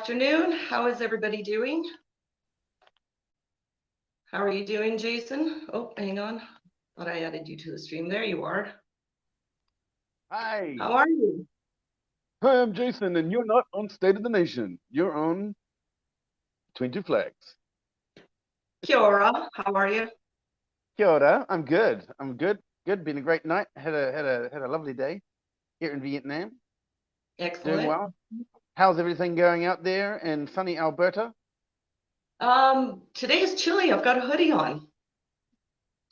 afternoon. How is everybody doing? How are you doing, Jason? Oh, hang on. Thought I added you to the stream. There you are. Hi. How are you? Hi, I'm Jason, and you're not on State of the Nation. You're on 20 Flags. Kia ora. How are you? Kia ora. I'm good. I'm good. Good. Been a great night. Had a lovely day here in Vietnam. Excellent. Doing well. How's everything going out there in sunny Alberta? Today is chilly. I've got a hoodie on.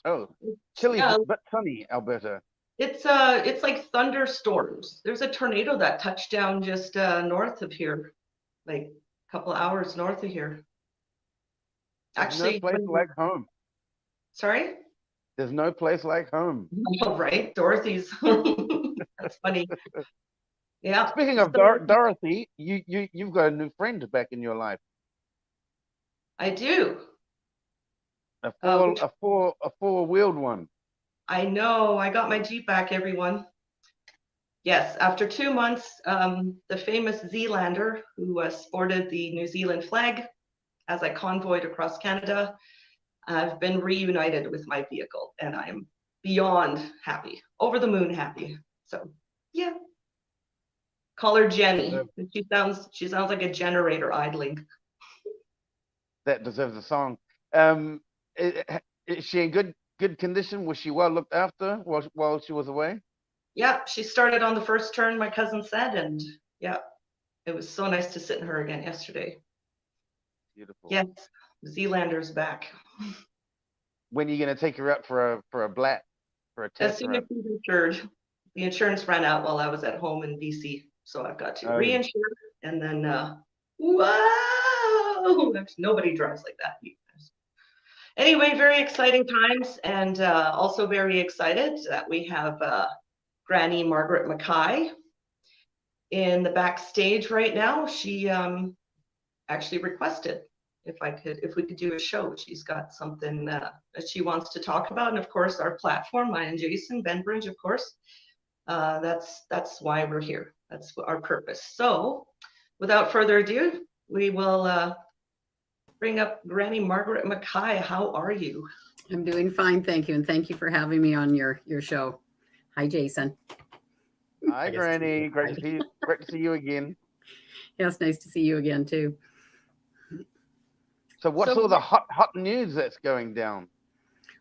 Oh, chilly Yeah, but sunny Alberta. it's like thunderstorms. There's a tornado that touched down just north of here, like a couple of hours north of here. Actually, no place like home. Sorry? There's no place like home. Oh, right, Dorothy's. That's funny. Yeah. Speaking of Dorothy, you've got a new friend back in your life. I do. A four-wheeled one. I know. I got my Jeep back, everyone. Yes, after 2 months, the famous Zealander who sported the New Zealand flag as I convoyed across Canada, I've been reunited with my vehicle, and I'm beyond happy, over the moon happy. So, yeah. Call her Jenny. She sounds like a generator idling. That deserves a song. Is she in good condition? Was she well looked after while she was away? Yeah, she started on the first turn, my cousin said, and yeah, it was so nice to sit in her again yesterday. Beautiful. Yes, Zealander's back. When are you going to take her out for a blat, for a test? As soon as she's insured. The insurance ran out while I was at home in BC, so I've got to reinsure, and then whoa, nobody drives like that. Anyway, very exciting times, and also very excited that we have Granny-Margaret Mackay in the backstage right now. She actually requested if we could do a show. She's got something that she wants to talk about, and of course our platform, mine and Jason Bainbridge, of course. That's why we're here. That's our purpose. So, without further ado, we will bring up Granny-Margaret Mackay. How are you? I'm doing fine, thank you, and thank you for having me on your show. Hi, Jason. Hi, Granny. Great to see you. Great to see you again. Yes, nice to see you again too. So, what's all the hot news that's going down?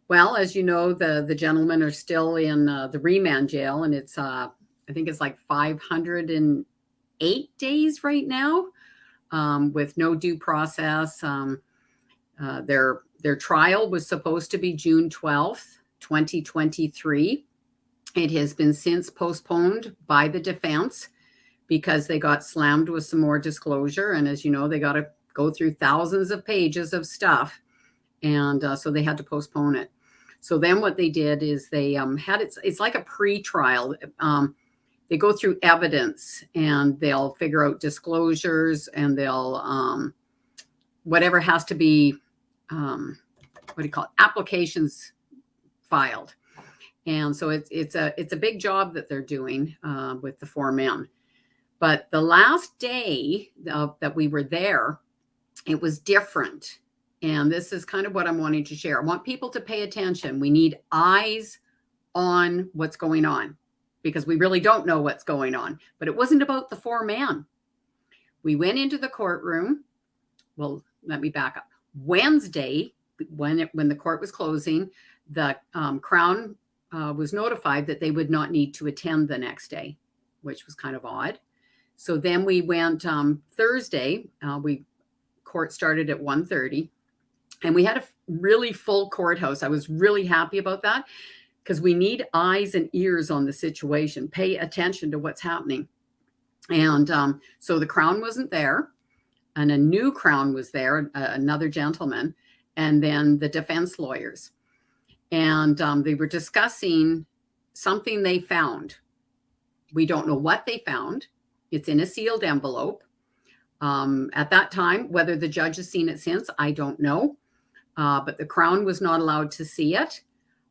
Well, as you know, the gentlemen are still in the remand jail, and it's I think it's like 508 days right now, with no due process. Their trial was supposed to be June 12th, 2023. It has been since postponed by the defense because they got slammed with some more disclosure, and as you know, they got to go through thousands of pages of stuff, and so they had to postpone it. So then what they did is they had it's like a pre-trial. They go through evidence, and they'll figure out disclosures, and they'll whatever has to be applications filed. And so it's a big job that they're doing with the four men. But the last day that we were there, it was different. And this is kind of what I'm wanting to share. I want people to pay attention. We need eyes on what's going on, because we really don't know what's going on. But it wasn't about the four men. We went into the courtroom. Well, let me back up. Wednesday, when the court was closing, the Crown was notified that they would not need to attend the next day, which was kind of odd. So then we went Thursday. Court started at 1:30, and we had a really full courthouse. I was really happy about that, because we need eyes and ears on the situation. Pay attention to what's happening. And so the Crown wasn't there, and a new Crown was there, another gentleman, and then the defense lawyers. And they were discussing something they found. We don't know what they found. It's in a sealed envelope. At that time, whether the judge has seen it since, I don't know. But the Crown was not allowed to see it.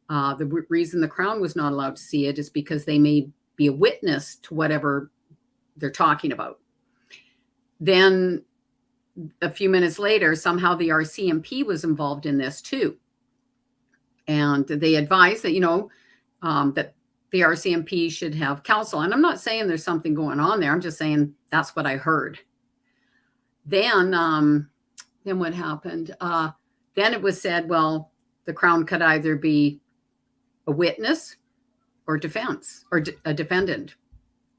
The reason the Crown was not allowed to see it is because they may be a witness to whatever they're talking about. Then a few minutes later, somehow the RCMP was involved in this too. And they advised that, that the RCMP should have counsel. And I'm not saying there's something going on there. I'm just saying that's what I heard. Then what happened? Then it was said, well, the Crown could either be a witness or defense or a defendant.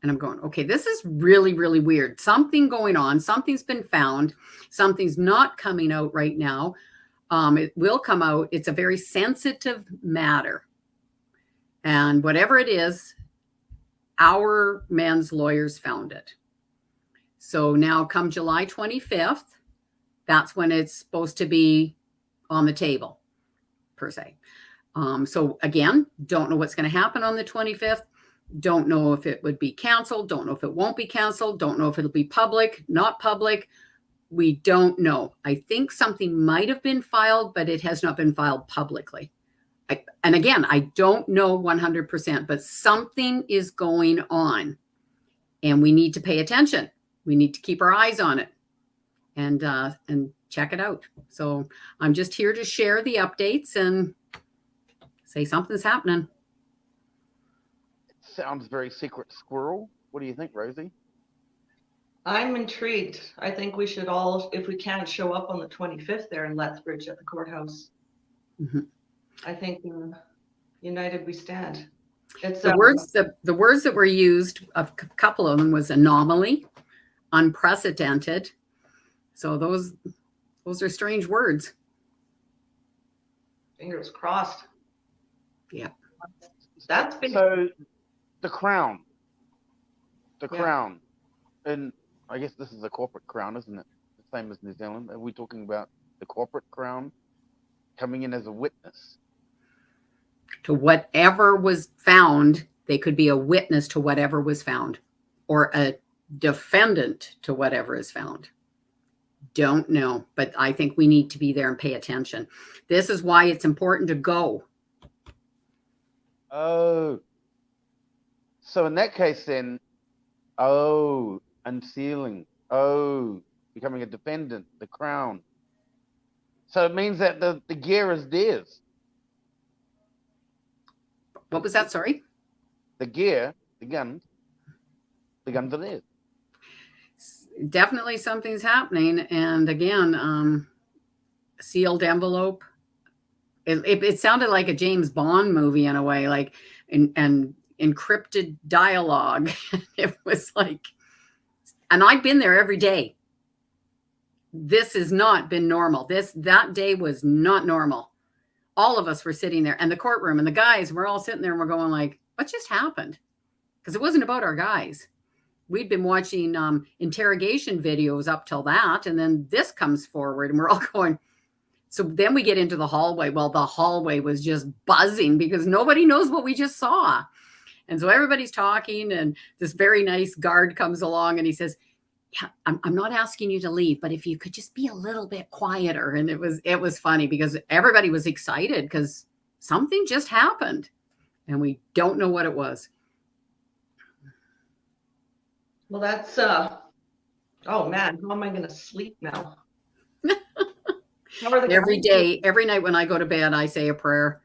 And I'm going, okay, this is really, really weird. Something going on. Something's been found. Something's not coming out right now. It will come out. It's a very sensitive matter. And whatever it is, our men's lawyers found it. So now come July 25th, that's when it's supposed to be on the table, per se. So again, don't know what's going to happen on the 25th. Don't know if it would be canceled. Don't know if it won't be canceled. Don't know if it'll be public, not public. We don't know. I think something might have been filed, but it has not been filed publicly. And again, I don't know 100%, but something is going on and we need to pay attention. We need to keep our eyes on it and check it out. So I'm just here to share the updates and say something's happening. Sounds very secret squirrel. What do you think, Rosie? I'm intrigued. I think we should all, if we can, show up on the 25th there in Lethbridge at the courthouse. Mm-hmm. I think united we stand. It's the words that were used, a couple of them was anomaly, unprecedented. So those are strange words. Fingers crossed. Yeah. That's big. So the Crown. Crown. And I guess this is a corporate crown, isn't it? The same as New Zealand. Are we talking about the corporate crown coming in as a witness? To whatever was found, they could be a witness to whatever was found or a defendant to whatever is found. Don't know, but I think we need to be there and pay attention. This is why it's important to go. Oh. So in that case then, unsealing. Becoming a defendant, the Crown. So it means that the gear is theirs. What was that? Sorry? The gear, the guns are theirs. Definitely something's happening. And again, sealed envelope. It sounded like a James Bond movie in a way, like and encrypted dialogue. It was like, and I've been there every day. This has not been normal. That day was not normal. All of us were sitting there and the courtroom and the guys were all sitting there and we're going like, what just happened? Because it wasn't about our guys. We'd been watching interrogation videos up till that. And then this comes forward and we're all going. So then we get into the hallway. Well, the hallway was just buzzing because nobody knows what we just saw. And so everybody's talking and this very nice guard comes along and he says, yeah, I'm not asking you to leave, but if you could just be a little bit quieter. And it was funny because everybody was excited because something just happened and we don't know what it was. Well, that's, oh man, how am I going to sleep now? Every day, every night when I go to bed, I say a prayer.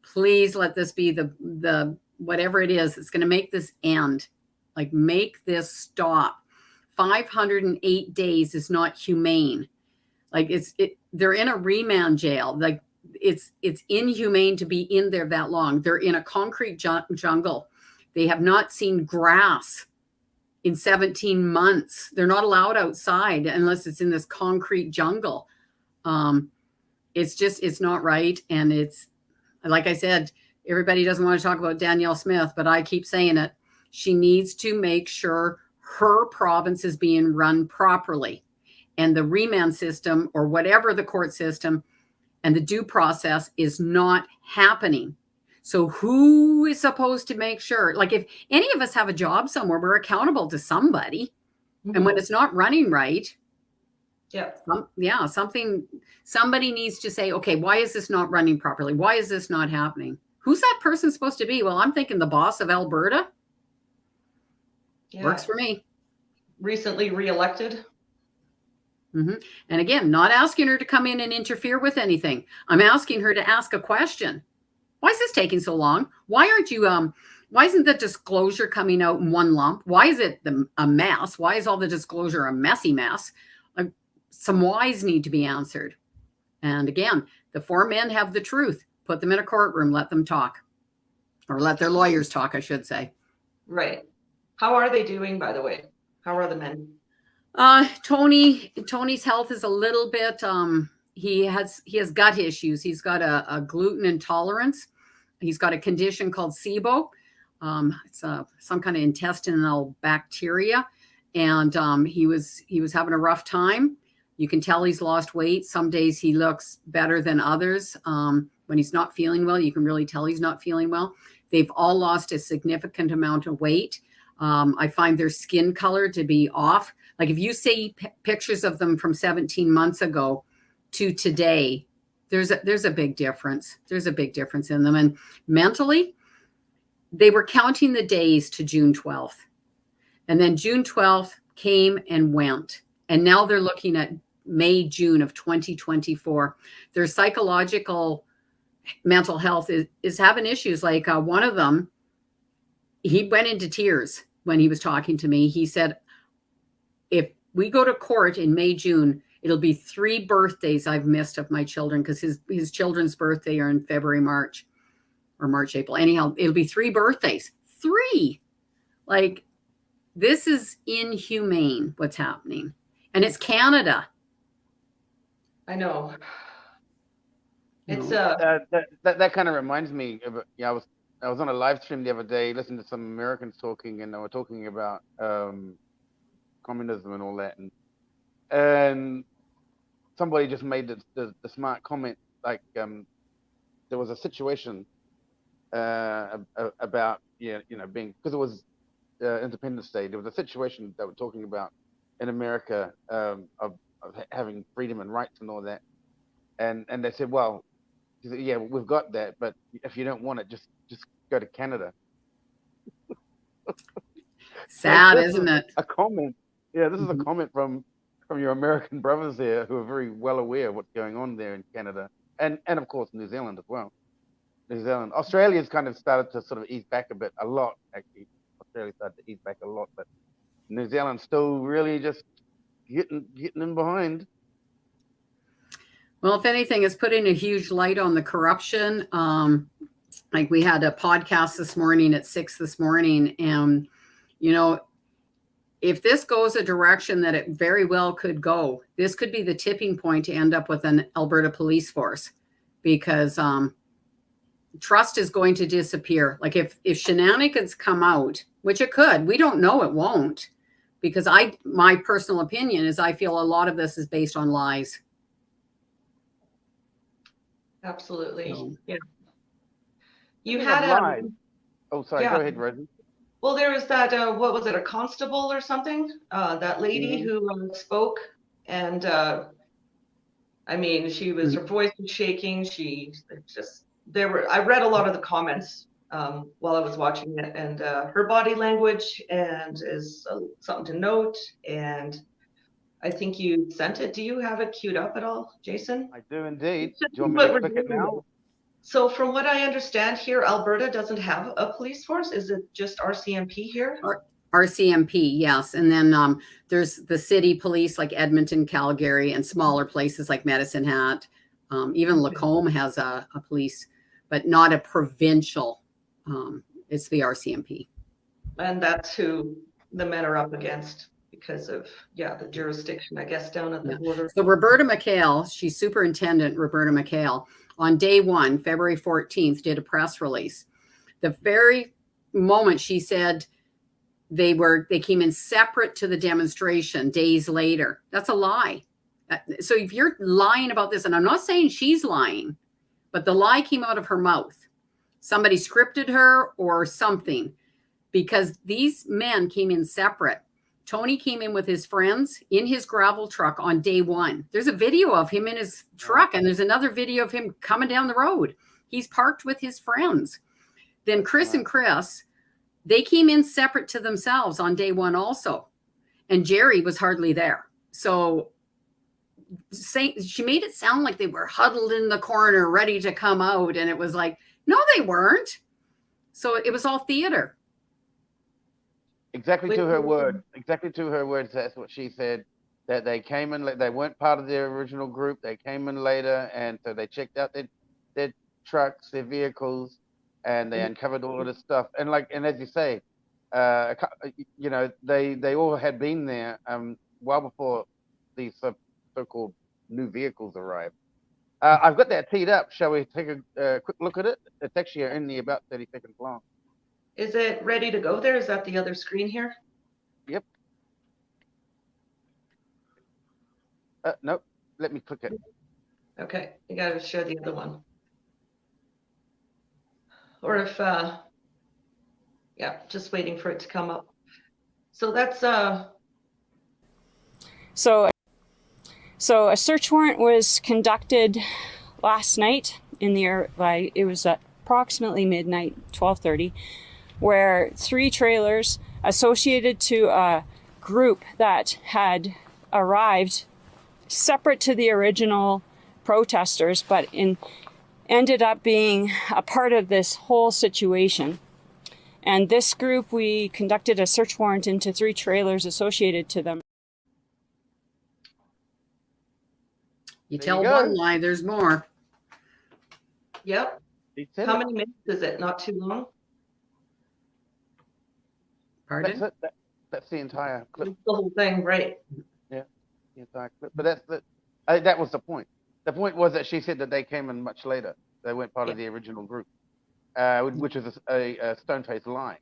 Please let this be the whatever it is, it's going to make this end. Like make this stop. 508 days is not humane. Like they're in a remand jail. Like it's inhumane to be in there that long. They're in a concrete jungle. They have not seen grass in 17 months. They're not allowed outside unless it's in this concrete jungle. It's not right. And it's, like I said, everybody doesn't want to talk about Danielle Smith, but I keep saying it. She needs to make sure her province is being run properly and the remand system or whatever the court system and the due process is not happening. So who is supposed to make sure, like if any of us have a job somewhere, we're accountable to somebody. Mm-hmm. And when it's not running right, somebody needs to say, okay, why is this not running properly? Why is this not happening? Who's that person supposed to be? Well, I'm thinking the boss of Alberta. Yeah. Works for me. Recently reelected. And again, not asking her to come in and interfere with anything. I'm asking her to ask a question. Why is this taking so long? Why aren't you, why isn't the disclosure coming out in one lump? Why is it a mess? Why is all the disclosure a messy mess? Some whys need to be answered. And again, the 4 men have the truth. Put them in a courtroom, let them talk. Or let their lawyers talk, I should say. Right. How are they doing, by the way? How are the men? Tony's health is a little bit, he has gut issues. He's got a gluten intolerance. He's got a condition called SIBO. It's some kind of intestinal bacteria. And he was having a rough time. You can tell he's lost weight. Some days he looks better than others. When he's not feeling well, you can really tell he's not feeling well. They've all lost a significant amount of weight. I find their skin color to be off. Like if you see pictures of them from 17 months ago to today, there's a big difference. There's a big difference in them. And mentally, they were counting the days to June 12th. And then June 12th came and went. And now they're looking at May, June of 2024. Their psychological mental health is having issues. Like one of them, he went into tears when he was talking to me. He said, if we go to court in May, June, it'll be 3 birthdays I've missed of my children, because his children's birthday are in February, March, or March, April. Anyhow, it'll be 3 birthdays. 3! Like, this is inhumane, what's happening. And it's Canada. I know. It's that kind of reminds me of, I was on a live stream the other day, listening to some Americans talking, and they were talking about communism and all that, and somebody just made the smart comment, like there was a situation about being, because it was Independence Day, there was a situation that we're talking about in America of having freedom and rights and all that, and they said, well, yeah, we've got that, but if you don't want it, just go to Canada. Sad, isn't it? A comment. Yeah, this is a comment from your American brothers there, who are very well aware of what's going on there in Canada, and of course New Zealand as well. Australia's kind of started to sort of ease back a lot actually. Australia started to ease back a lot, but New Zealand's still really just getting in behind. Well, if anything, it's putting a huge light on the corruption. Like we had a podcast this morning at 6 this morning, and if this goes a direction that it very well could go, this could be the tipping point to end up with an Alberta police force, because trust is going to disappear. Like if shenanigans come out, which it could, we don't know, it won't, because my personal opinion is I feel a lot of this is based on lies. Absolutely. So. Yeah. You had oh, sorry. Yeah. Go ahead, Rosie. Well, there was that, what was it, a constable or something? That lady who spoke, and I mean, her voice was shaking. I read a lot of the comments while I was watching it, and her body language is something to note. And I think you sent it. Do you have it queued up at all, Jason? I do indeed. Do you want me to click it now? So from what I understand here, Alberta doesn't have a police force. Is it just RCMP here? RCMP, yes. And then there's the city police like Edmonton, Calgary, and smaller places like Medicine Hat. Even Lacombe has a police, but not a provincial. It's the RCMP. And that's who the men are up against because of, the jurisdiction, I guess, down at the border. So Roberta Mackay, she's Superintendent Roberta Mackay, on day 1, February 14th, did a press release. The very moment she said they came in separate to the demonstration days later. That's a lie. So if you're lying about this, and I'm not saying she's lying, but the lie came out of her mouth. Somebody scripted her or something, because these men came in separate. Tony came in with his friends in his gravel truck on day 1. There's a video of him in his truck, and there's another video of him coming down the road. He's parked with his friends. Then Chris and Chris, they came in separate to themselves on day 1 also. And Jerry was hardly there. So she made it sound like they were huddled in the corner ready to come out, and it was like, no, they weren't. So it was all theater. Exactly to her word. Exactly to her words. That's what she said. That they came in. They weren't part of their original group. They came in later, and so they checked out their trucks, their vehicles, and they uncovered all of this stuff. And as you say, you know, they all had been there well before these so-called new vehicles arrived. I've got that teed up. Shall we take a quick look at it? It's actually only about 30 seconds long. Is it ready to go there? Is that the other screen here? Yep. Nope. Let me click it. Okay, you got to share the other one. Or if, yeah, just waiting for it to come up. So that's So a search warrant was conducted last night it was at approximately midnight, 12:30, where 3 trailers associated to a group that had arrived separate to the original protesters, but ended up being a part of this whole situation. And this group, we conducted a search warrant into 3 trailers associated to them. You tell one lie, there's more. yep. How many minutes is it? Not too long? Pardon? That's it. That's the entire clip. It's the whole thing, right? Yeah, the entire clip. But that was the point. The point was that she said that they came in much later. They weren't part of the original group, which is a stone-faced lie.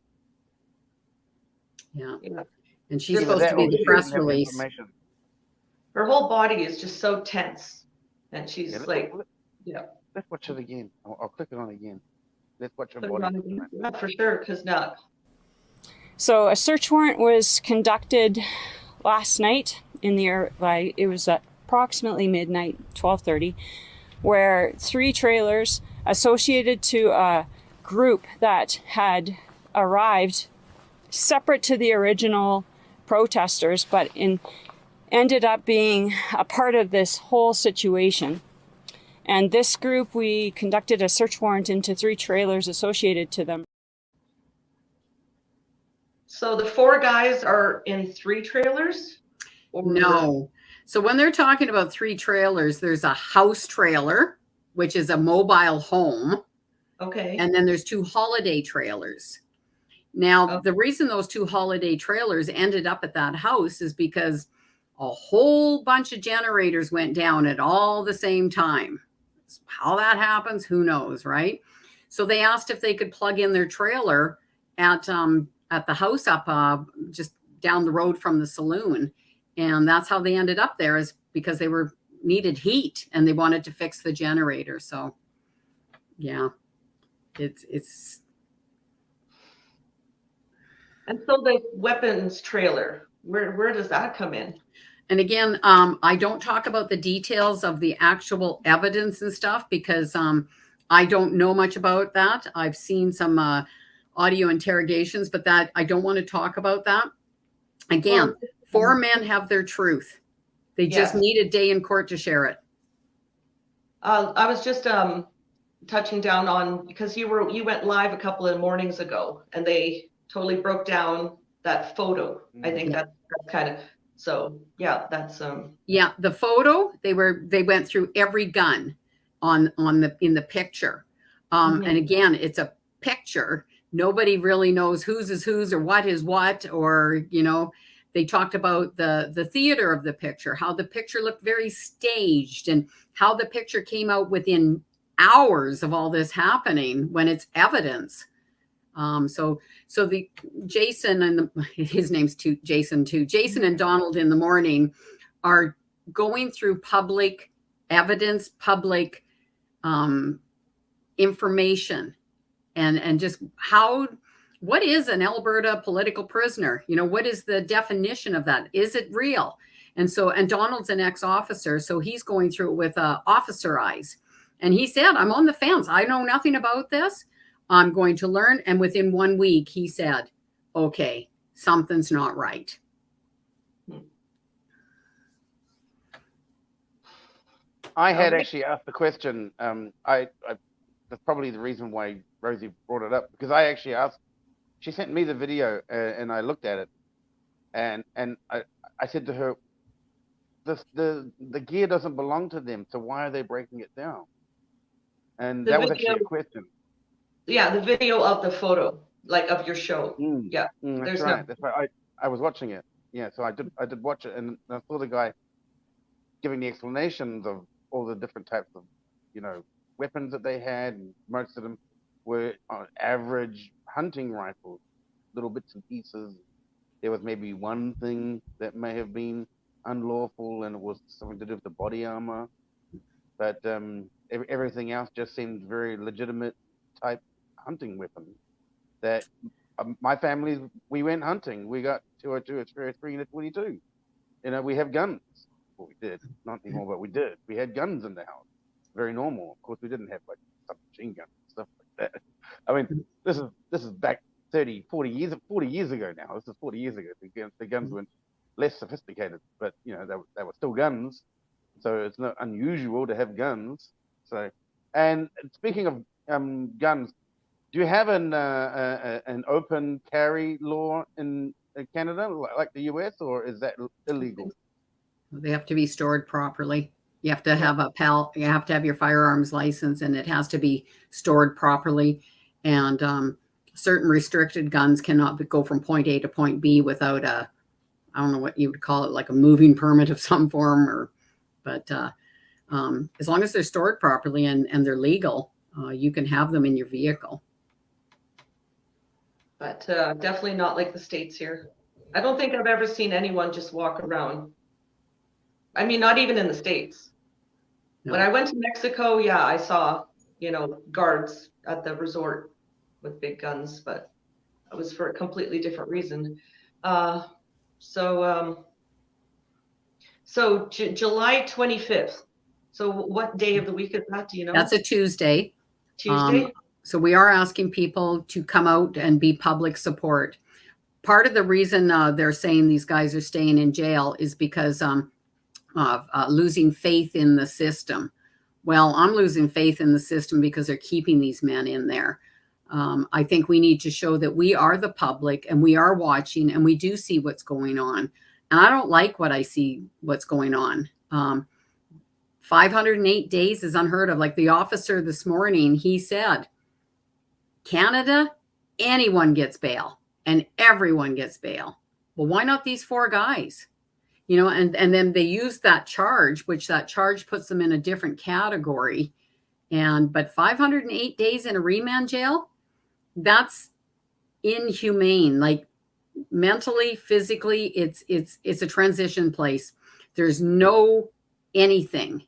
Yeah. Yeah. And she's supposed to be the press release. Her whole body is just so tense. And she's yeah. Let's watch it again. I'll click it on again. Let's watch her Put it body. on again. Yeah, for sure, because now. So a search warrant was conducted last night it was at approximately midnight, 12:30, where 3 trailers associated to a group that had arrived separate to the original protesters, but ended up being a part of this whole situation. And this group, we conducted a search warrant into 3 trailers associated to them. So the 4 guys are in 3 trailers? Or... No. So when they're talking about 3 trailers, there's a house trailer, which is a mobile home. Okay. And then there's 2 holiday trailers. Now, the reason those 2 holiday trailers ended up at that house is because a whole bunch of generators went down at all the same time. How that happens, who knows, right? So they asked if they could plug in their trailer at the house up just down the road from the saloon. And that's how they ended up there, is because they needed heat and they wanted to fix the generator. So yeah, it's. And so the weapons trailer, where does that come in? And again, I don't talk about the details of the actual evidence and stuff because I don't know much about that. I've seen some audio interrogations, but that I don't want to talk about that. Again, 4 men have their truth. They just need a day in court to share it. I was just touching down on, because you went live a couple of mornings ago and they totally broke down that photo. I think that's kind of, so yeah, that's yeah, the photo, they went through every gun in the picture. And again, it's a picture. Nobody really knows whose is whose or what is what, or, you know, they talked about the theater of the picture, how the picture looked very staged and how the picture came out within hours of all this happening when it's evidence. So the Jason and his name's Jason too. Jason and Donald in the morning are going through public evidence, public information, and just what is an Alberta political prisoner? You know, what is the definition of that? Is it real? And Donald's an ex-officer, so he's going through it with officer eyes. And he said, I'm on the fence. I know nothing about this. I'm going to learn. And within 1 week, he said, okay, something's not right. I had Okay. actually asked the question. That's probably the reason why Rosie brought it up, because I actually asked. She sent me the video, and I looked at it, and I said to her, the gear doesn't belong to them, so why are they breaking it down? And The that was video, actually a question. yeah, the video of the photo, like of your show. Mm, Yeah, that's there's right. no. That's right. I was watching it. Yeah, so I did watch it, and I saw the guy giving the explanations of all the different types of, weapons that they had, and most of them were on average hunting rifles, little bits and pieces. There was maybe one thing that may have been unlawful, and it was something to do with the body armor. But everything else just seemed very legitimate type hunting weapons. That my family, we went hunting. We got 202, a 303, and a 22. We have guns. Well, we did, not anymore, but we did. We had guns in the house. Very normal. Of course, we didn't have like submachine guns and stuff like that. I mean, this is back 30, 40 years ago now. This is 40 years ago. The guns were less sophisticated, but they were still guns. So it's not unusual to have guns. So, and speaking of guns, do you have an open carry law in Canada like the US, or is that illegal? They have to be stored properly. You have to have you have to have your firearms license, and it has to be stored properly. And certain restricted guns cannot go from point A to point B without I don't know what you would call it, like a moving permit of some form, but as long as they're stored properly and they're legal, you can have them in your vehicle. But definitely not like the States here. I don't think I've ever seen anyone just walk around. I mean, not even in the States. No. When I went to Mexico, yeah, I saw, guards at the resort with big guns, but it was for a completely different reason. So July 25th. So what day of the week is that? Do you know? That's a Tuesday. Tuesday. So we are asking people to come out and be public support. Part of the reason they're saying these guys are staying in jail is because of losing faith in the system. Well, I'm losing faith in the system because they're keeping these men in there. I think we need to show that we are the public and we are watching and we do see what's going on. And I don't like what I see what's going on. 508 days is unheard of. Like the officer this morning, he said, Canada, anyone gets bail and everyone gets bail. Well, why not these 4 guys? And then they use that charge, which that charge puts them in a different category. But 508 days in a remand jail, that's inhumane. Like mentally, physically, it's a transition place. There's no anything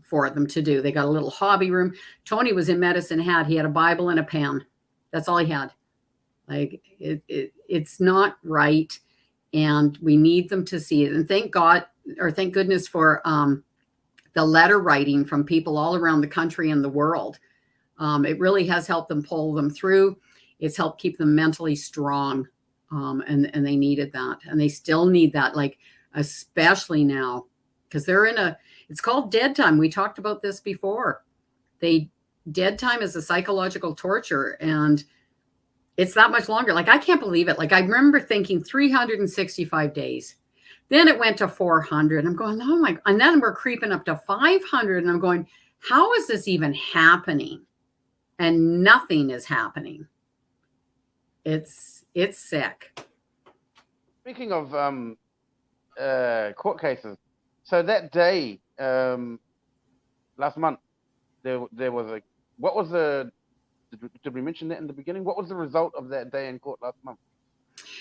for them to do. They got a little hobby room. Tony was in Medicine Hat. He had a Bible and a pen. That's all he had. Like it's not right. And we need them to see it. And thank goodness for the letter writing from people all around the country and the world. It really has helped them pull them through. It's helped keep them mentally strong. And they needed that. And they still need that, like, especially now, because they're it's called dead time. We talked about this before. Dead time is a psychological torture. And it's that much longer. Like, I can't believe it. Like, I remember thinking 365 days. Then it went to 400. I'm going, oh my, and then we're creeping up to 500. And I'm going, how is this even happening? And nothing is happening. It's sick. Speaking of court cases, so that day, last month, there was what was did we mention that in the beginning? What was the result of that day in court last month?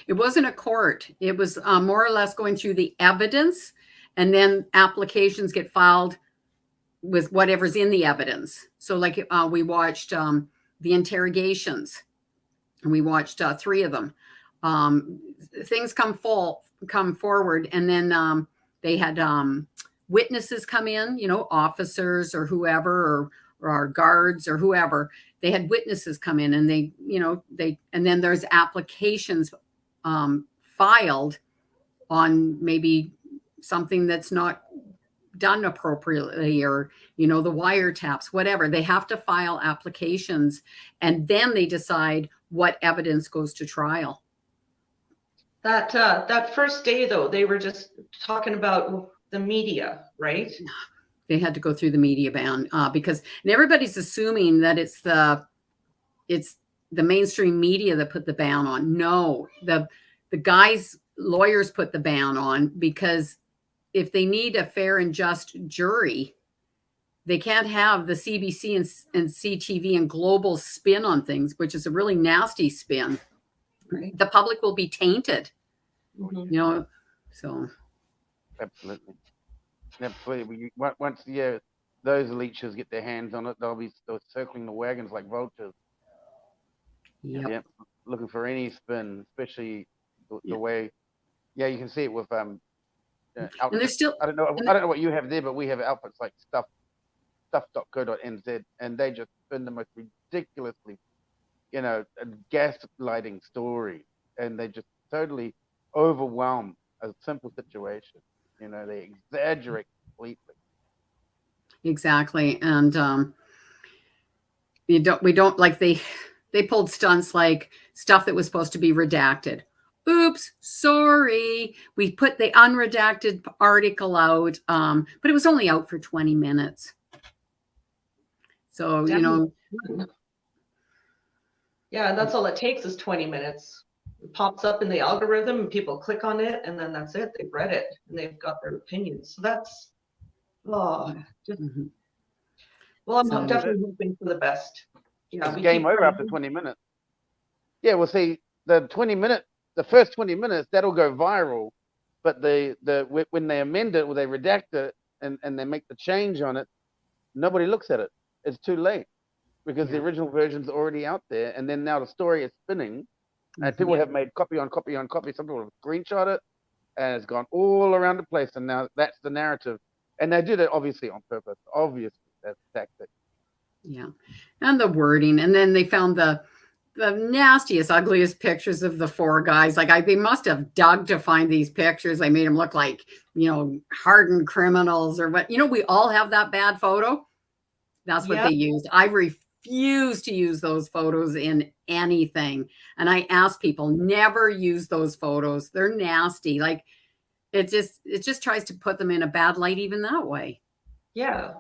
It wasn't a court. It was more or less going through the evidence, and then applications get filed with whatever's in the evidence. So like we watched the interrogations, and we watched 3 of them. Things come forward, and then they had witnesses come in, officers or whoever, or our guards or whoever. They had witnesses come in, and and then there's applications filed on maybe something that's not done appropriately, or, you know, the wiretaps, whatever. They have to file applications, and then they decide what evidence goes to trial. That first day, though, they were just talking about the media, right? They had to go through the media ban because, and everybody's assuming that it's the mainstream media that put the ban on. No, the guys, lawyers put the ban on, because if they need a fair and just jury, they can't have the CBC and CTV and global spin on things, which is a really nasty spin. Right. The public will be tainted, you know, so. Absolutely. Once those leeches get their hands on it, they'll be circling the wagons like vultures. Yep. Looking for any spin, especially the way. Yeah, you can see it with and there's still. I don't know what you have there, but we have outfits like stuff.co.nz, and they just spin the most ridiculously, you know, gaslighting story, and they just totally overwhelm a simple situation. You know, they exaggerate completely. Exactly. And we don't like, they pulled stunts like stuff that was supposed to be redacted. Oops, sorry. We put the unredacted article out, but it was only out for 20 minutes. So, you know. Yeah, that's all it takes is 20 minutes. It pops up in the algorithm and people click on it, and then that's it. They've read it and they've got their opinions. So that's, well, I'm definitely hoping for the best. Yeah, it's game over after 20 minutes. Yeah, well, see, the first 20 minutes, that'll go viral, but when they amend it or they redact it and they make the change on it, nobody looks at it. It's too late, because the original version's already out there, and then now the story is spinning, and people have made copy on copy on copy. Some people have screenshot it, and it's gone all around the place, and now that's the narrative. And they did it obviously on purpose. Obviously, that's tactic. Yeah, and the wording, and then they found the nastiest, ugliest pictures of the four guys. Like, they must have dug to find these pictures. They made them look like, you know, hardened criminals or what. You know, we all have that bad photo. That's what they used. I refuse to use those photos in anything. And I ask people, never use those photos. They're nasty. Like, it just tries to put them in a bad light even that way. Yeah.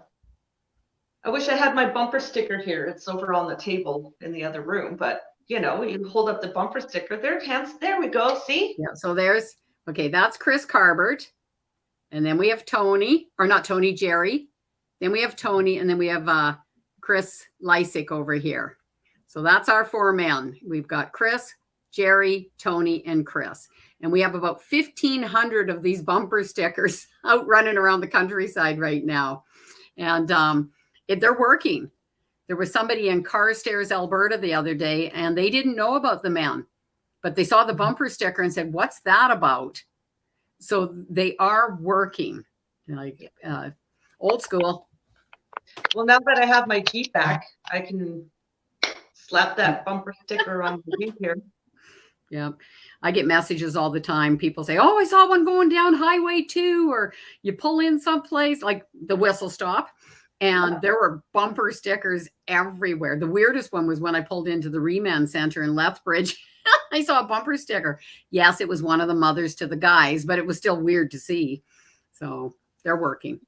I wish I had my bumper sticker here. It's over on the table in the other room, but you know, you hold up the bumper sticker. There we go. See? Yeah. So that's Chris Carbert. And then we have Jerry. Then we have Tony, and then we have Chris Lysick over here. So that's our four men. We've got Chris, Jerry, Tony, and Chris. And we have about 1,500 of these bumper stickers out running around the countryside right now. And they're working. There was somebody in Carstairs, Alberta the other day, and they didn't know about the men, but they saw the bumper sticker and said, "What's that about?" So they are working, like old school. Well, now that I have my Jeep back, I can slap that bumper sticker on the Jeep here. Yeah. I get messages all the time. People say, "Oh, I saw one going down Highway 2, or you pull in someplace like the whistle stop." And there were bumper stickers everywhere. The weirdest one was when I pulled into the Remand Center in Lethbridge. I saw a bumper sticker. Yes, it was one of the mothers to the guys, but it was still weird to see. So they're working.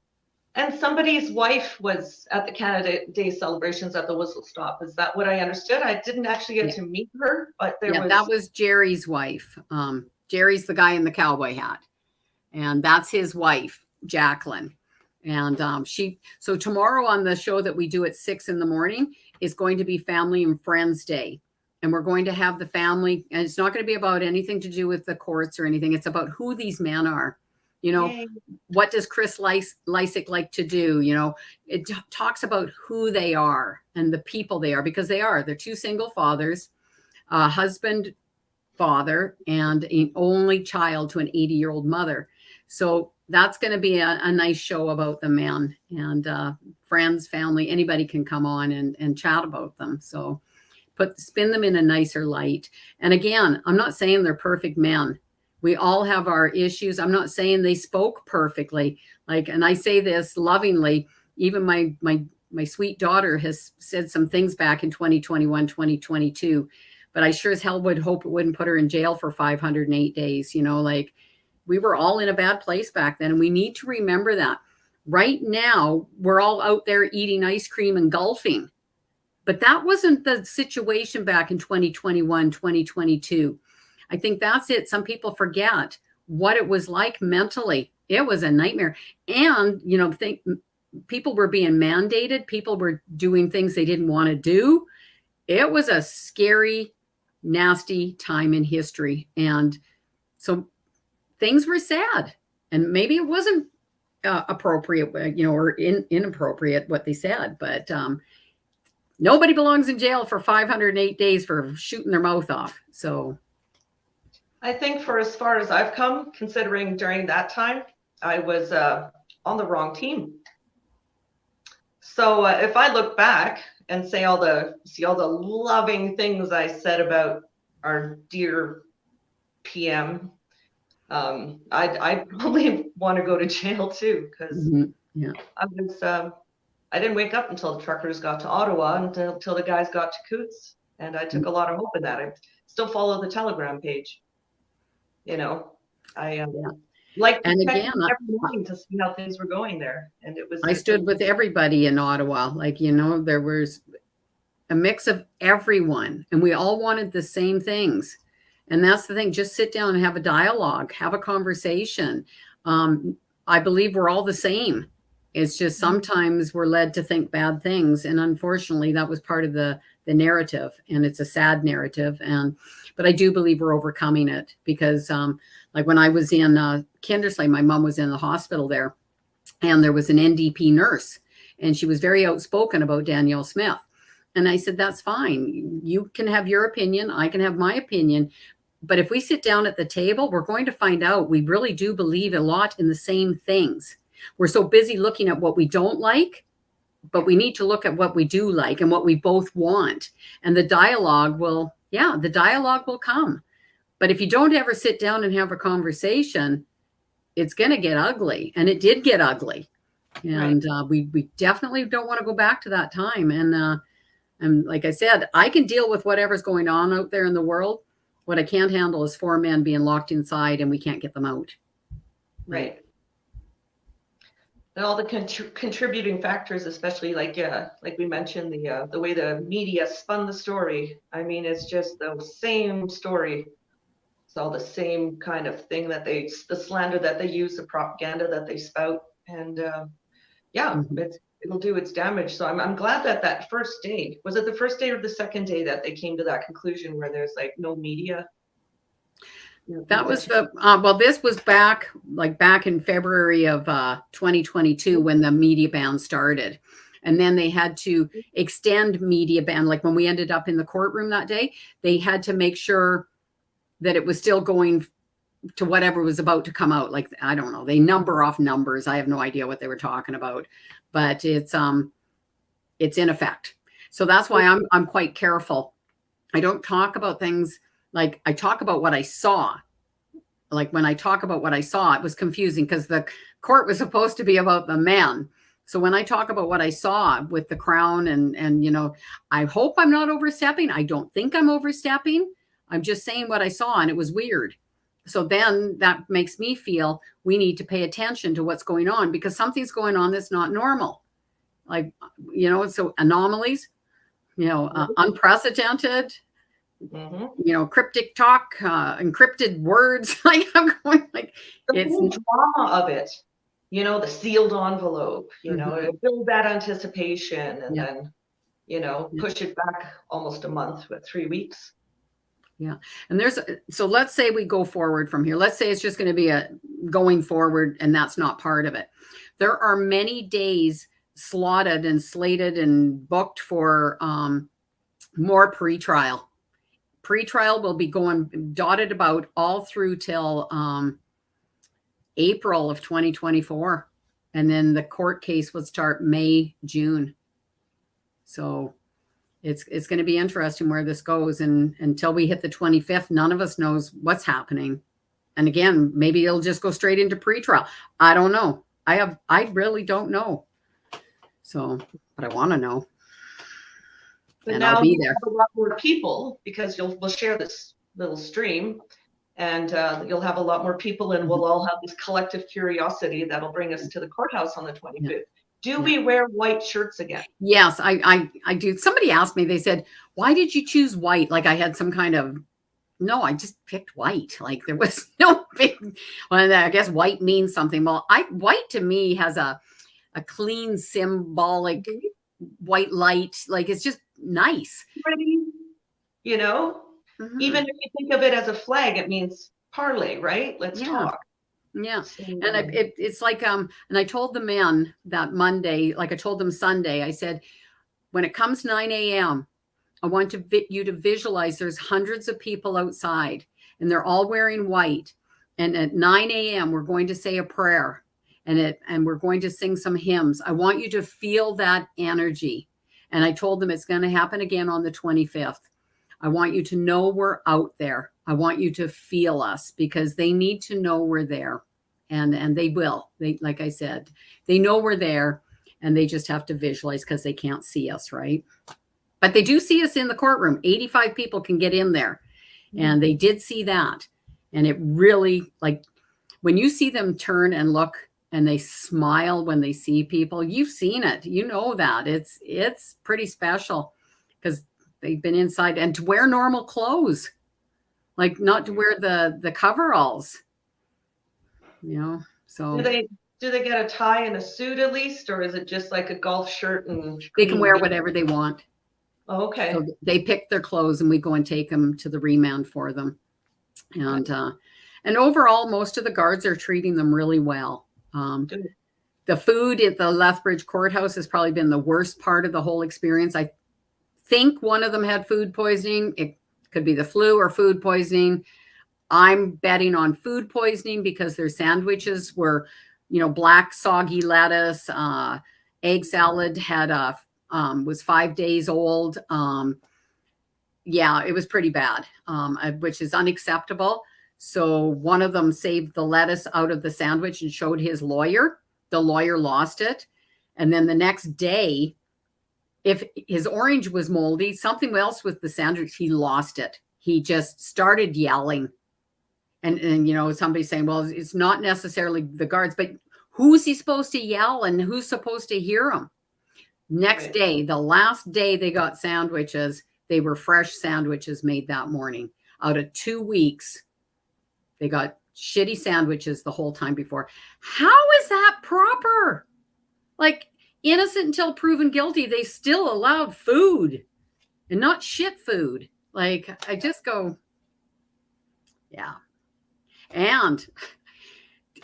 And somebody's wife was at the Canada Day celebrations at the whistle stop. Is that what I understood? I didn't actually get to meet her, but that was Jerry's wife. Jerry's the guy in the cowboy hat. And that's his wife, Jacqueline. And so tomorrow on the show that we do at 6 a.m. is going to be Family and Friends Day. And we're going to have the family, and it's not going to be about anything to do with the courts or anything. It's about who these men are. You know, Yay. What does Chris Lysick like to do? You know, it talks about who they are and the people they are, because they're two single fathers, husband, father, and an only child to an 80-year-old mother. So that's going to be a nice show about the men, and friends, family, anybody can come on and chat about them. So spin them in a nicer light. And again, I'm not saying they're perfect men, We all have our issues. I'm not saying they spoke perfectly, and I say this lovingly. Even my sweet daughter has said some things back in 2021, 2022, but I sure as hell would hope it wouldn't put her in jail for 508 days. We were all in a bad place back then, and we need to remember that. Right now, we're all out there eating ice cream and golfing, but that wasn't the situation back in 2021, 2022. I think that's it. Some people forget what it was like mentally. It was a nightmare. And, people were being mandated. People were doing things they didn't want to do. It was a scary, nasty time in history. And so things were sad. And maybe it wasn't appropriate, or inappropriate what they said. But nobody belongs in jail for 508 days for shooting their mouth off. So I think for as far as I've come, considering during that time, I was on the wrong team. So if I look back and see all the loving things I said about our dear PM, I probably want to go to jail too, because I didn't wake up until the truckers got to Ottawa, until the guys got to Coutts, and I took a lot of hope in that. I still follow the Telegram page. Like and again, every morning to see how things were going there, and it was. I stood with everybody in Ottawa. There was a mix of everyone, and we all wanted the same things. And that's the thing. Just sit down and have a dialogue, have a conversation. I believe we're all the same. It's just sometimes we're led to think bad things, and unfortunately, that was part of the narrative, and it's a sad narrative. But I do believe we're overcoming it, because when I was in Kindersley, my mom was in the hospital there, and there was an NDP nurse, and she was very outspoken about Danielle Smith. And I said, that's fine. You can have your opinion. I can have my opinion. But if we sit down at the table, we're going to find out we really do believe a lot in the same things. We're so busy looking at what we don't like, but we need to look at what we do like and what we both want. And the dialogue will come. But if you don't ever sit down and have a conversation, it's going to get ugly. And it did get ugly. And we definitely don't want to go back to that time. And like I said, I can deal with whatever's going on out there in the world. What I can't handle is 4 men being locked inside and we can't get them out. Right. And all the contributing factors, especially like we mentioned, the way the media spun the story. I mean, it's just the same story. It's all the same kind of thing the slander that they use, the propaganda that they spout. And it'll do its damage. So I'm glad that first day, was it the first day or the second day that they came to that conclusion where there's no media? That was this was back in February of 2022 when the media ban started. And then they had to extend media ban. Like when we ended up in the courtroom that day, they had to make sure that it was still going to whatever was about to come out. I don't know, they number off numbers. I have no idea what they were talking about, but it's in effect. So that's why I'm quite careful. I don't talk about things I talk about what I saw. When I talk about what I saw, it was confusing because the court was supposed to be about the men. So when I talk about what I saw with the Crown and I hope I'm not overstepping. I don't think I'm overstepping. I'm just saying what I saw, and it was weird. So then that makes me feel we need to pay attention to what's going on, because something's going on that's not normal. So anomalies, unprecedented, cryptic talk, encrypted words. I'm going it's the drama of it, the sealed envelope, build that anticipation and then, push it back almost a month, 3 weeks. Yeah. And so let's say we go forward from here. Let's say it's just going to be a going forward, and that's not part of it. There are many days slotted and slated and booked for more pre-trial. Pre-trial will be going dotted about all through till April of 2024. And then the court case would start May, June. So it's going to be interesting where this goes. And until we hit the 25th, none of us knows what's happening. And again, maybe it'll just go straight into pretrial. I don't know. I really don't know. So, but I want to know. But And now I'll be you there. have a lot more people because we'll share this little stream, and you'll have a lot more people, and we'll all have this collective curiosity that'll bring us to the courthouse on the 25th. Do we wear white shirts again? Yes, I do. Somebody asked me, they said, why did you choose white? Like I had some kind of, no, I just picked white. Like there was no big, well, I guess white means something. Well, white to me has a clean, symbolic white light. Like it's just nice. Pretty, you know, even if you think of it as a flag, it means parlay, right? Let's talk. Yeah. So, And it's like, and I told the men that Monday, like I told them Sunday, I said, when it comes 9 a.m., I want you to visualize there's hundreds of people outside and they're all wearing white. And at 9 a.m., we're going to say a prayer and we're going to sing some hymns. I want you to feel that energy. And I told them it's going to happen again on the 25th. I want you to know we're out there. I want you to feel us because they need to know we're there. And they will. They, like I said, they know we're there and they just have to visualize because they can't see us, right? But they do see us in the courtroom. 85 people can get in there. And they did see that. And it really, like, when you see them turn and look and they smile when they see people, you've seen it. You know that. It's pretty special because they've been inside. And to wear normal clothes, like not to wear the coveralls, you know. So do they get a tie and a suit at least, or is it just like a golf shirt and they can wear whatever they want? Oh, okay. So they pick their clothes and we go and take them to the remand for them. And overall, most of the guards are treating them really well. The food at the Lethbridge Courthouse has probably been the worst part of the whole experience. I think one of them had food poisoning. It could be the flu or food poisoning. I'm betting on food poisoning because their sandwiches were, black soggy lettuce, egg salad had was 5 days old. Yeah, it was pretty bad, which is unacceptable. So one of them saved the lettuce out of the sandwich and showed his lawyer. The lawyer lost it. And then the next day, if his orange was moldy, something else with the sandwich, he lost it. He just started yelling. And somebody saying, well, it's not necessarily the guards, but who's he supposed to yell and who's supposed to hear him? Next day, the last day they got sandwiches, they were fresh sandwiches made that morning. Out of 2 weeks, they got shitty sandwiches the whole time before. How is that proper? Like, innocent until proven guilty, they still allowed food and not shit food. Like, I just go, yeah. And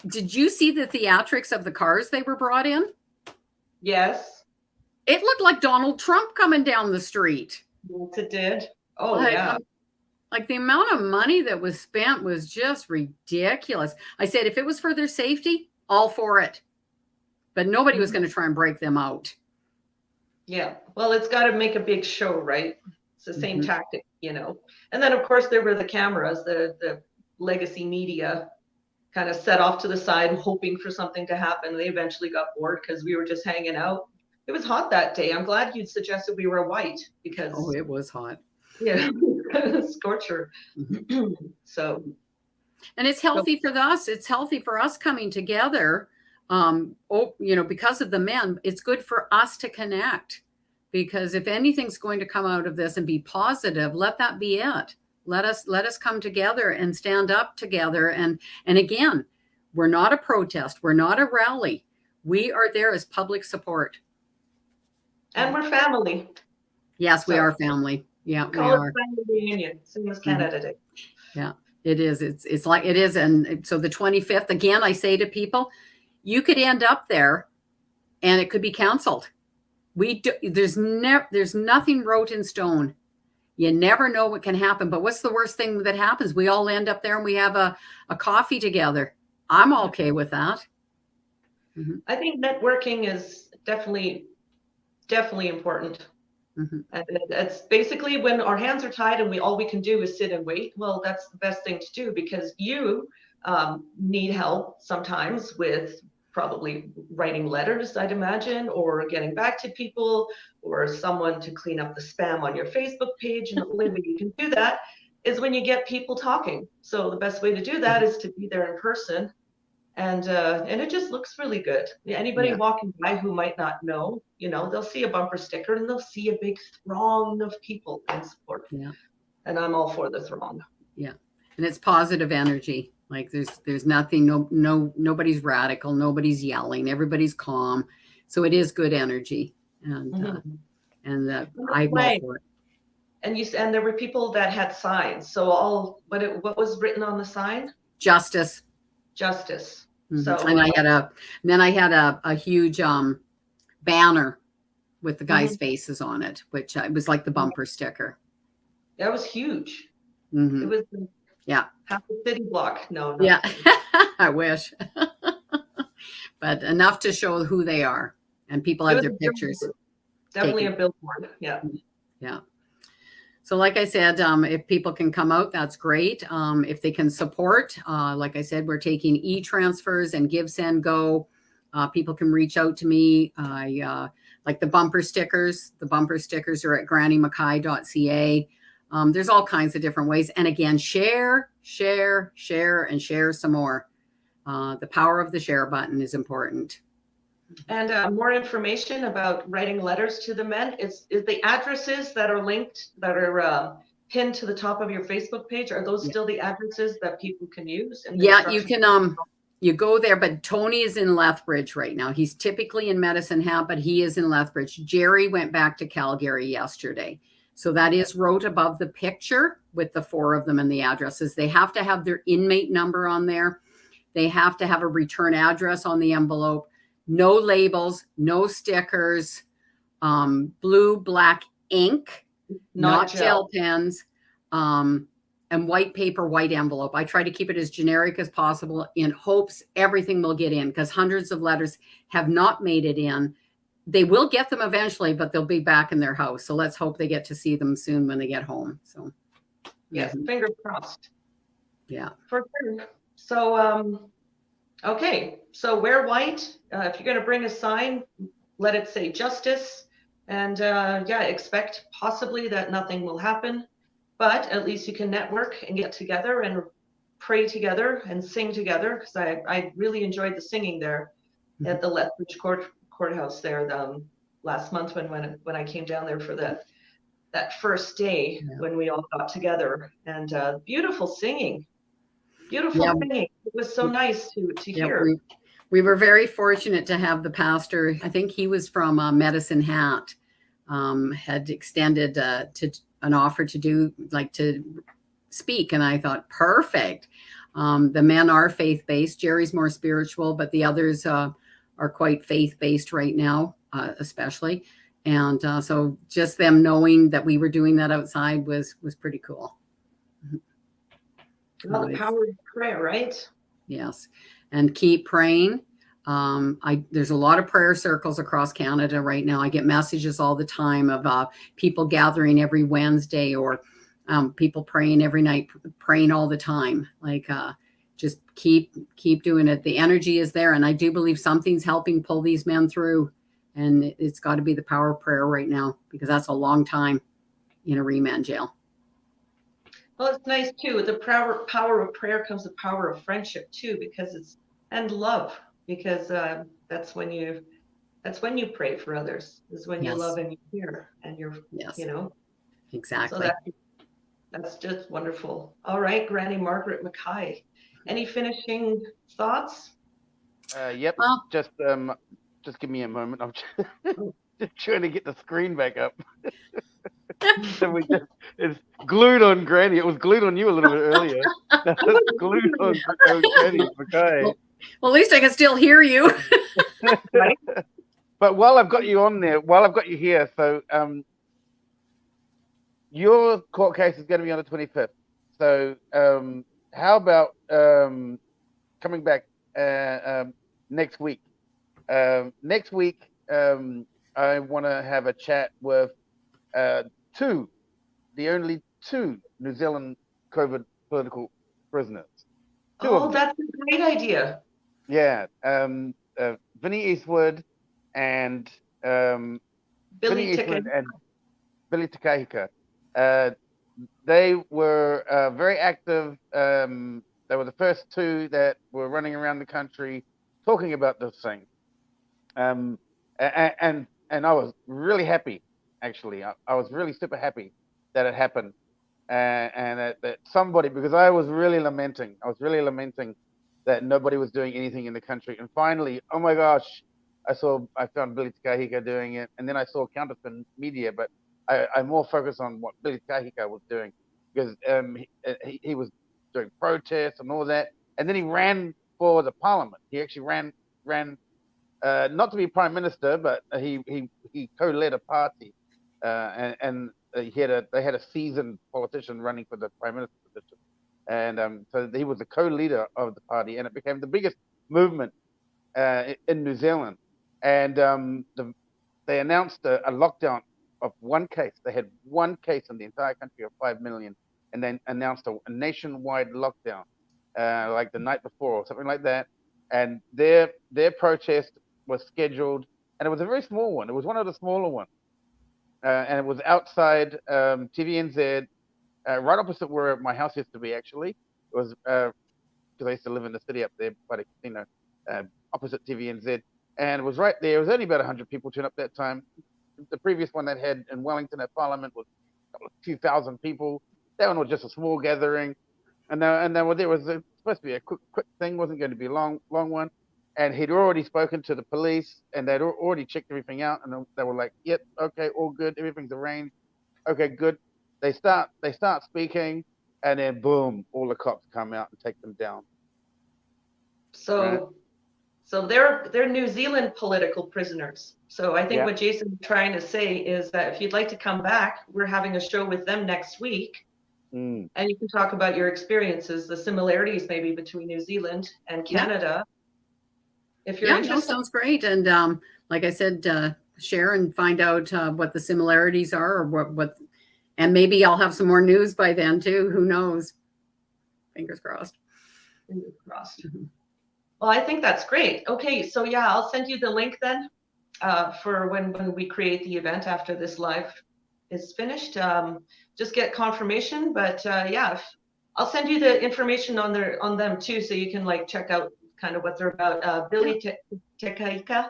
did you see the theatrics of the cars they were brought in? Yes. It looked like Donald Trump coming down the street. Yes, it did. Oh, yeah. Like the amount of money that was spent was just ridiculous. I said, if it was for their safety, all for it. But nobody was going to try and break them out. Yeah. Well, it's got to make a big show, right? It's the same tactic, And then, of course, there were the cameras, the legacy media kind of set off to the side, hoping for something to happen. They eventually got bored because we were just hanging out. It was hot that day. I'm glad you'd suggested we were white because. Oh, it was hot. Yeah, scorcher. So. And it's healthy for us. It's healthy for us coming together. Because of the men, it's good for us to connect. Because if anything's going to come out of this and be positive, let that be it. Let us come together and stand up together. And again, we're not a protest. We're not a rally. We are there as public support. And we're family. Yes, we are family. Yeah, we are. Family reunion, same as Canada Day. Yeah, it is. It's like it is. And so the 25th, again, I say to people, you could end up there and it could be canceled. There's nothing wrote in stone. You never know what can happen. But what's the worst thing that happens? We all end up there and we have a coffee together. I'm okay with that. I think networking is definitely important. And it's basically when our hands are tied and all we can do is sit and wait. Well, that's the best thing to do because you need help sometimes with probably writing letters, I'd imagine, or getting back to people, or someone to clean up the spam on your Facebook page. And the only way you can do that is when you get people talking. So the best way to do that is to be there in person. And it just looks really good. Anybody walking by who might not know, they'll see a bumper sticker and they'll see a big throng of people in support. Yeah. And I'm all for the throng. Yeah. And it's positive energy. Like there's nothing, nobody's radical, nobody's yelling, everybody's calm. So it is good energy. And I'm all for it. And there were people that had signs. So what was written on the sign? Justice. Mm-hmm. So and I had a huge banner with the guys' faces on it, which it was like the bumper sticker. That was huge. Mm-hmm. It was half the city block. No. Yeah, I wish. But enough to show who they are, and people have their pictures. Definitely a billboard. Yeah. Yeah. So like I said, if people can come out, that's great. If they can support, like I said, we're taking e-transfers and Give, Send, Go. People can reach out to me. Like the bumper stickers. The bumper stickers are at grannymackay.ca. There's all kinds of different ways. And again, share, and share some more. The power of the share button is important. And more information about writing letters to the men is the addresses that are linked, that are pinned to the top of your Facebook page. Are those still the addresses that people can use? Yeah, you can. You go there, but Tony is in Lethbridge right now. He's typically in Medicine Hat, but he is in Lethbridge. Jerry went back to Calgary yesterday. So that is wrote above the picture with the 4 of them and the addresses. They have to have their inmate number on there. They have to have a return address on the envelope. No labels, no stickers, blue, black ink, not gel pens, and white paper, white envelope. I try to keep it as generic as possible in hopes everything will get in, because hundreds of letters have not made it in. They will get them eventually, but they'll be back in their house. So let's hope they get to see them soon when they get home. So yes, fingers crossed. Yeah. For sure. So okay, so wear white. If you're going to bring a sign, let it say justice. And expect possibly that nothing will happen. But at least you can network and get together and pray together and sing together. Because I really enjoyed the singing there at the Lethbridge courthouse there last month when I came down there for that first day when we all got together. And beautiful singing. Beautiful singing. It was so nice to hear. We were very fortunate to have the pastor. I think he was from Medicine Hat. Had extended to an offer to speak, and I thought perfect. The men are faith-based. Jerry's more spiritual, but the others are quite faith-based right now, especially. And so just them knowing that we were doing that outside was pretty cool. Well, the power of prayer, right? Yes. And keep praying. There's a lot of prayer circles across Canada right now. I get messages all the time of people gathering every Wednesday, or people praying every night, praying all the time. Like just keep doing it. The energy is there, and I do believe something's helping pull these men through. And it's got to be the power of prayer right now, because that's a long time in a remand jail. Well, it's nice too. With the power of prayer comes the power of friendship too, and love, because that's when you pray for others, is when you love and you hear and you're exactly. So that's just wonderful. All right, Granny-Margaret Mackay, any finishing thoughts? Yep. Just give me a moment. I'm just trying to get the screen back up. So it's glued on Granny. It was glued on you a little bit earlier. It's glued on Granny Mackay. Well, at least I can still hear you. Right? But while I've got you here, so your court case is going to be on the 25th. So how about coming back next week? Next week, I want to have a chat with the only two New Zealand COVID political prisoners. Two of Oh, them. that's a great idea. Yeah. Vinnie Eastwood and Vinnie Billy Eastwood Ticket. and Billy Takahika. Uh, they were very active. They were the first two that were running around the country talking about this thing. And I was really happy, actually. I was really super happy that it happened, and that somebody, because I was really lamenting. I was really lamenting that nobody was doing anything in the country. And finally, oh my gosh, I found Billy Takahika doing it, and then I saw Coutts Men media, but I more focused on what Billy Takahika was doing, because he was doing protests and all that, and then he ran for the parliament. He actually ran not to be prime minister, but he co-led a party, and they had a seasoned politician running for the prime minister position, and so he was the co-leader of the party, and it became the biggest movement in New Zealand. And they announced a lockdown of one case. They had one case in the entire country of 5 million, and then announced a nationwide lockdown, like the night before or something like that. And their protest was scheduled, and it was a very small one. It was one of the smaller ones, and it was outside TVNZ, right opposite where my house used to be. Actually, it was because I used to live in the city up there by the casino, opposite TVNZ, and it was right there. It was only about 100 people turned up that time. The previous one that had in Wellington at Parliament was a few thousand people. That one was just a small gathering, and there was supposed to be a quick thing. Wasn't going to be a long one. And he'd already spoken to the police, and they'd already checked everything out, and they were like, "Yep, okay, all good, everything's arranged. Okay, good." They start speaking, and then boom, all the cops come out and take them down. Right? So they're New Zealand political prisoners. So I think Yeah. what Jason's trying to say is that if you'd like to come back, we're having a show with them next week, Mm. and you can talk about your experiences, the similarities maybe between New Zealand and Canada. If you're Yeah, no, interested. sounds great. And like I said, share and find out what the similarities are, or what, and maybe I'll have some more news by then too. Who knows? Fingers crossed. Fingers crossed. Mm-hmm. Well, I think that's great. Okay, so yeah, I'll send you the link then for when we create the event after this live is finished. Just get confirmation, but yeah, I'll send you the information on them too, so you can like check out kind of what they're about. Billy Tekaika,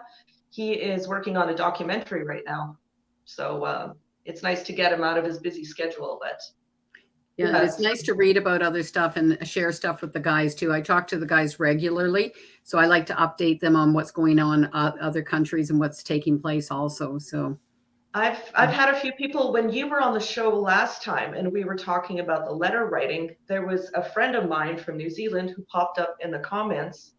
he is working on a documentary right now, so it's nice to get him out of his busy schedule. But yeah, it's nice to read about other stuff and share stuff with the guys too. I talk to the guys regularly, so I like to update them on what's going on other countries and what's taking place also. So I've had a few people, when you were on the show last time and we were talking about the letter writing, there was a friend of mine from New Zealand who popped up in the comments,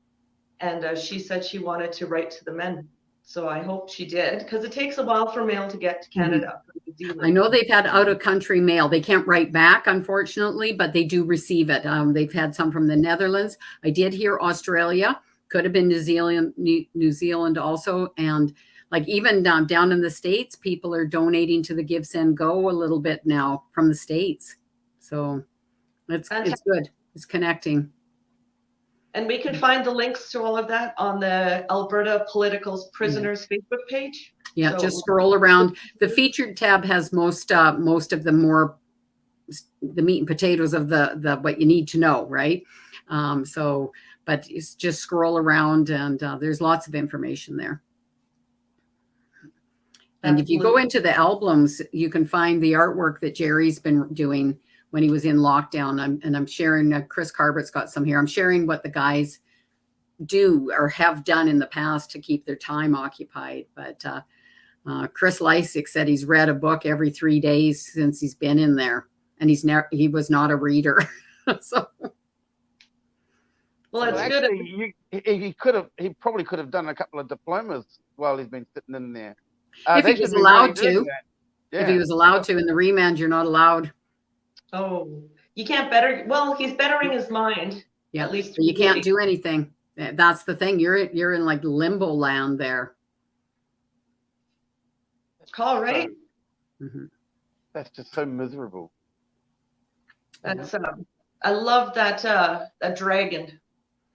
and she said she wanted to write to the men. So I hope she did, because it takes a while for mail to get to Canada. From New Zealand. I know they've had out of country mail. They can't write back, unfortunately, but they do receive it. They've had some from the Netherlands. I did hear Australia, could have been New Zealand also. And like even down in the States, people are donating to the Give, Send, Go a little bit now from the States. So it's good. It's connecting. And we can find the links to all of that on the Alberta Political Prisoners Facebook page. Yeah, So, just scroll around. The featured tab has most of the meat and potatoes of the what you need to know, right? But it's just scroll around, and there's lots of information there. And if you go into the albums, you can find the artwork that Jerry's been doing when he was in lockdown. I'm sharing, Chris Carbert's got some here. I'm sharing what the guys do or have done in the past to keep their time occupied. But Chris Lysick said he's read a book every 3 days since he's been in there, and he was not a reader. So. Well, it's actually, good. He probably could have done a couple of diplomas while he's been sitting in there. If he was allowed to. Yeah. If he was allowed to. In the remand, you're not allowed. Oh, you can't better. Well, he's bettering his mind. Yeah, at least you can't do anything. That's the thing. You're in like limbo land there. All right. That's just so miserable. That's I love that dragon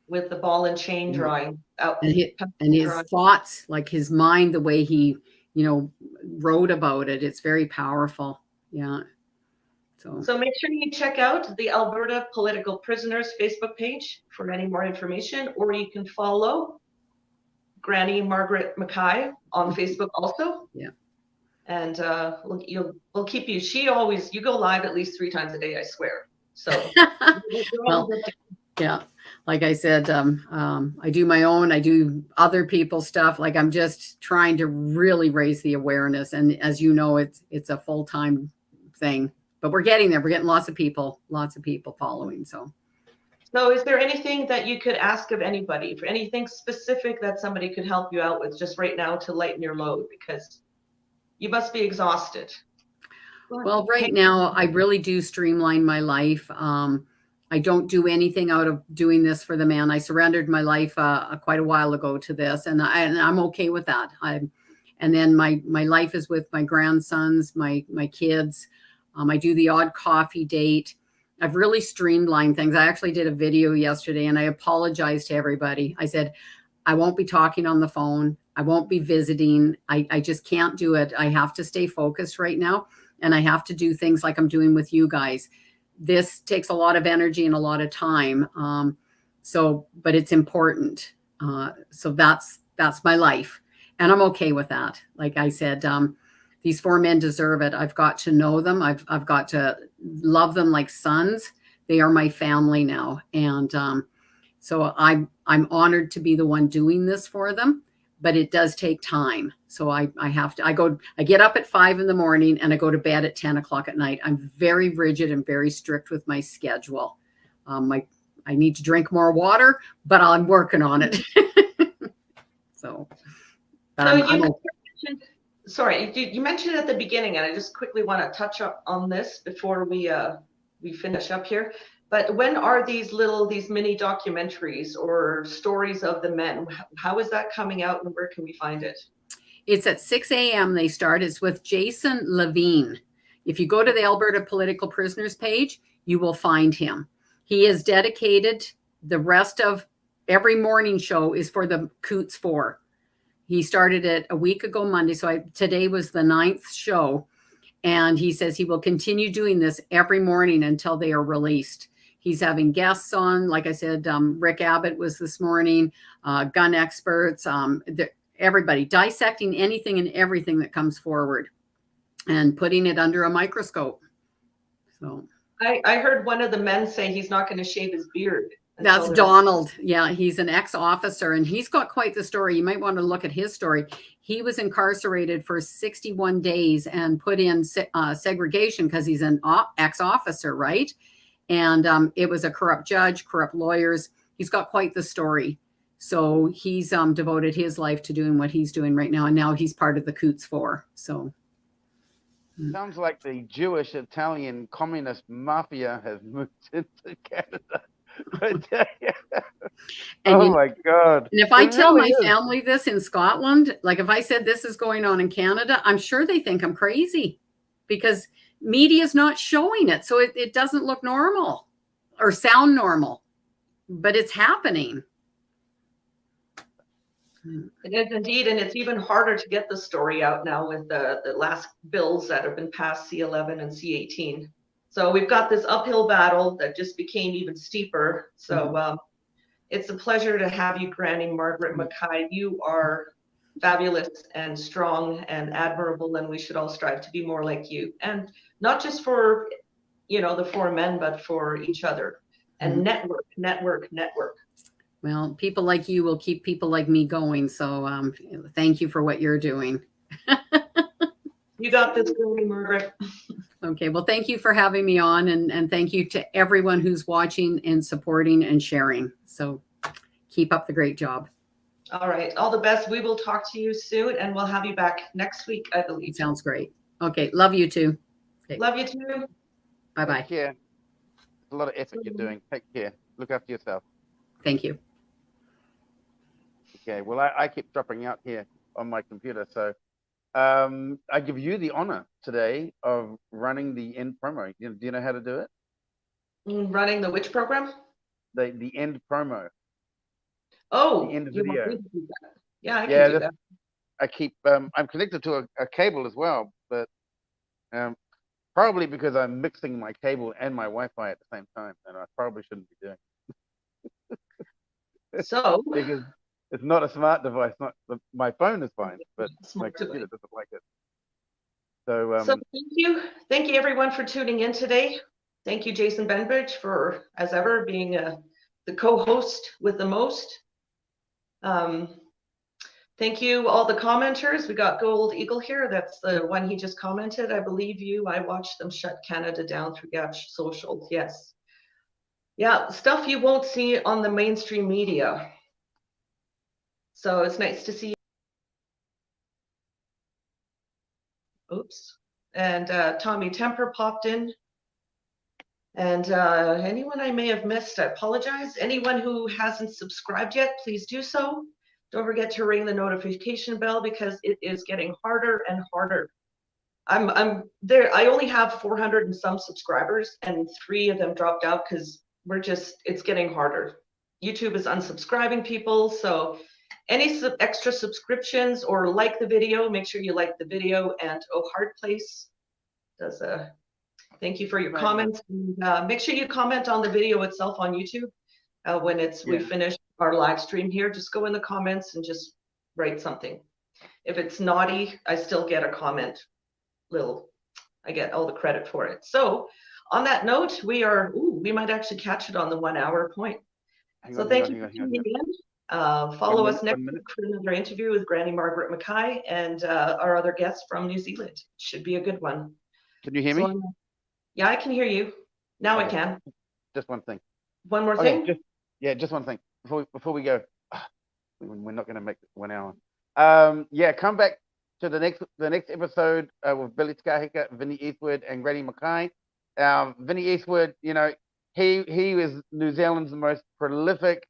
with the ball and chain drawing out. And his thoughts, like his mind, the way he, wrote about it, it's very powerful. Yeah. So make sure you check out the Alberta Political Prisoners Facebook page for any more information, or you can follow Granny-Margaret Mackay on Facebook also. Yeah. And we'll keep you. You go live at least 3 times a day, I swear. So well, yeah, like I said, I do my own, I do other people's stuff. Like I'm just trying to really raise the awareness. And as you know, it's a full-time thing, but we're getting there. We're getting lots of people following. So is there anything that you could ask of anybody, for anything specific that somebody could help you out with just right now to lighten your load? Because you must be exhausted. Well, right now, I really do streamline my life. I don't do anything out of doing this for the man. I surrendered my life quite a while ago to this, and I'm okay with that. And then my life is with my grandsons, my kids. I do the odd coffee date. I've really streamlined things. I actually did a video yesterday, and I apologized to everybody. I said, I won't be talking on the phone. I won't be visiting. I just can't do it. I have to stay focused right now, and I have to do things like I'm doing with you guys. This takes a lot of energy and a lot of time. But it's important. So that's my life, and I'm okay with that. Like I said, these 4 men deserve it. I've got to know them. I've got to love them like sons. They are my family now, and so I'm honored to be the one doing this for them. But it does take time. So I get up at 5 in the morning and I go to bed at 10 o'clock at night. I'm very rigid and very strict with my schedule. I need to drink more water, but I'm working on it. Sorry, you mentioned at the beginning, and I just quickly want to touch up on this before we finish up here. But when are these mini documentaries or stories of the men? How is that coming out, and where can we find it? It's at 6 a.m. they start. It's with Jason Levine. If you go to the Alberta Political Prisoners page, you will find him. He is dedicated. The rest of every morning show is for the Coutts 4. He started it a week ago Monday. So today was the 9th show. And he says he will continue doing this every morning until they are released. He's having guests on. Like I said, Rick Abbott was this morning, gun experts, everybody dissecting anything and everything that comes forward and putting it under a microscope. So I heard one of the men say he's not going to shave his beard. That's Donald. Yeah, he's an ex-officer, and he's got quite the story. You might want to look at his story. He was incarcerated for 61 days and put in segregation because he's an ex-officer, right? And it was a corrupt judge, corrupt lawyers. He's got quite the story. So he's devoted his life to doing what he's doing right now. And now he's part of the Coutts 4. So sounds like the Jewish Italian communist mafia has moved into Canada. My God. And if I tell my family this in Scotland, like if I said this is going on in Canada, I'm sure they think I'm crazy because media is not showing it. So it doesn't look normal or sound normal, but it's happening. It is indeed, and it's even harder to get the story out now with the last bills that have been passed, C11 and C18. So we've got this uphill battle that just became even steeper. So it's a pleasure to have you, Granny-Margaret Mackay. You are fabulous and strong and admirable, and we should all strive to be more like you. And not just for, the 4 men, but for each other. And network. Well, people like you will keep people like me going. So thank you for what you're doing. You got this, Granny-Margaret. Okay, well, thank you for having me on, and thank you to everyone who's watching and supporting and sharing. So keep up the great job. All right, all the best. We will talk to you soon, and we'll have you back next week, I believe. Sounds great. Okay, love you too. Okay. Love you too. Bye-bye. Take care. It's a lot of effort you're doing. Take care. Look after yourself. Thank you. Okay, well, I keep dropping out here on my computer, so I give you the honor today of running the end promo. Do you know how to do it? Running the which program? The end promo, Oh, the end you want video. me to do that? Yeah, I Yeah, can do that. I keep I'm connected to a cable as well, but probably because I'm mixing my cable and my Wi-Fi at the same time, and I probably shouldn't be doing it So, because it's not a smart device. My phone is fine, but my smart computer device. doesn't like it. So So thank you everyone for tuning in today. Thank you, Jason Bainbridge, for, as ever, being the co-host with the most. Thank you, all the commenters. We got Gold Eagle here. That's the one he just commented. I believe you. I watched them shut Canada down through Gapch Social. Yes. Yeah, stuff you won't see on the mainstream media. So it's nice to see you. Oops. And Tommy Temper popped in. And anyone I may have missed, I apologize. Anyone who hasn't subscribed yet, please do so. Don't forget to ring the notification bell because it is getting harder and harder. I'm there. I only have 400 and some subscribers, and 3 of them dropped out because it's getting harder. YouTube is unsubscribing people. So any extra subscriptions or like the video, make sure you like the video. And Hard Place does a thank you for your comments. And, make sure you comment on the video itself on YouTube when we finish our live stream here. Just go in the comments and just write something. If it's naughty, I still get a comment. I get all the credit for it. So on that note, we might actually catch it on the 1 hour point. Thank you for tuning in. Follow us next week for another interview with Granny-Margaret Mackay and our other guests from New Zealand. Should be a good one. Can you hear me? Yeah, I can hear you. Now okay. I can. Just one thing. One more thing? Just one thing. Before we go, we're not going to make it 1 hour. Come back to the next episode with Billy Skahika, Vinnie Eastwood, and Granny Mackay. Vinnie Eastwood, he was New Zealand's most prolific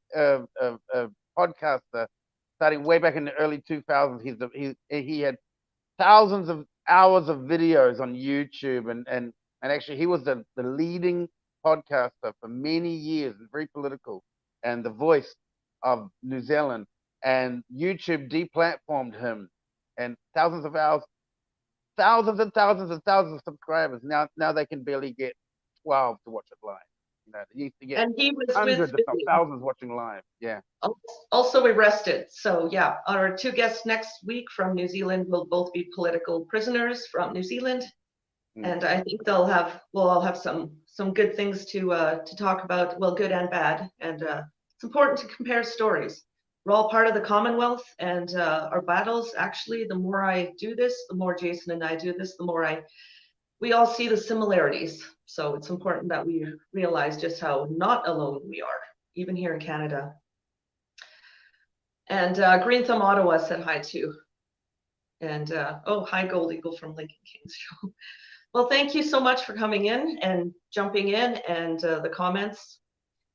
podcaster, starting way back in the early 2000s. He had thousands of hours of videos on YouTube, and actually he was the leading podcaster for many years, and very political, and the voice of New Zealand. And YouTube deplatformed him, and thousands of hours, thousands and thousands and thousands of subscribers. Now they can barely get 12 to watch it live. They used to get hundreds, if not thousands, watching live. Yeah. Also arrested. So yeah, our 2 guests next week from New Zealand will both be political prisoners from New Zealand, and I think we'll all have some good things to talk about. Well, good and bad, and it's important to compare stories. We're all part of the Commonwealth, and our battles. Actually, the more I do this, the more Jason and I do this, the more we all see the similarities. So it's important that we realize just how not alone we are, even here in Canada. And Green Thumb Ottawa said hi too. And hi Gold Eagle from Lincoln Kings Show. Well, thank you so much for coming in and jumping in, and the comments.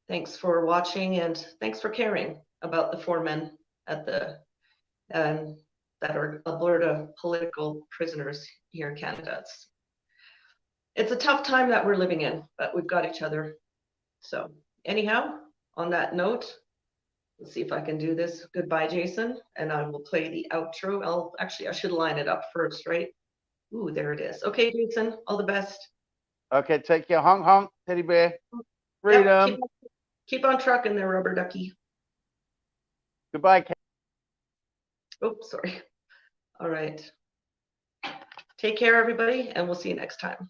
Thanks for watching, and thanks for caring about the 4 men that are Alberta political prisoners here in Canada. It's a tough time that we're living in, but we've got each other. So anyhow, on that note, let's see if I can do this. Goodbye, Jason, and I will play the outro. I should line it up first, right? Ooh, there it is. Okay, Jason, all the best. Okay, take care. Honk, honk, teddy bear. Freedom. Yep, keep on trucking there, rubber ducky. Goodbye, Kat. Oops, sorry. All right. Take care, everybody, and we'll see you next time.